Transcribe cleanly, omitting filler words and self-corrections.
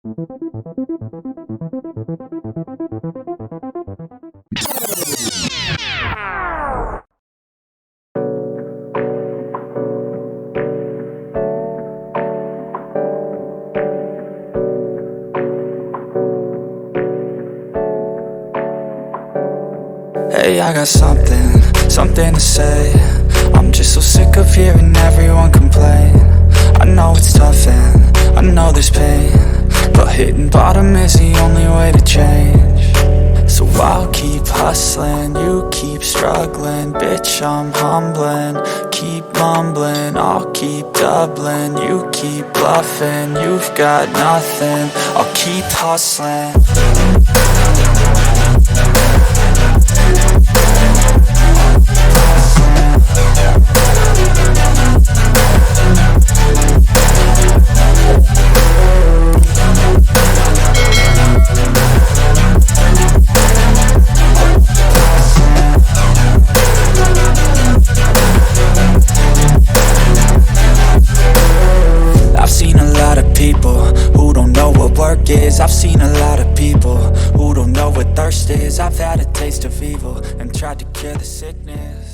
Hey, I got something to say. I'm just so sick of hearing everyone complain. I know it's tough and I know there's pain, but hitting bottom is the only way to change. So I'll keep hustling, you keep struggling. Bitch, I'm humbling, keep mumbling. I'll keep doubling, you keep bluffing. You've got nothing, I'll keep hustling. I've seen a lot of people who don't know what work is. I've seen a lot of people who don't know what thirst is. I've had a taste of evil and tried to cure the sickness.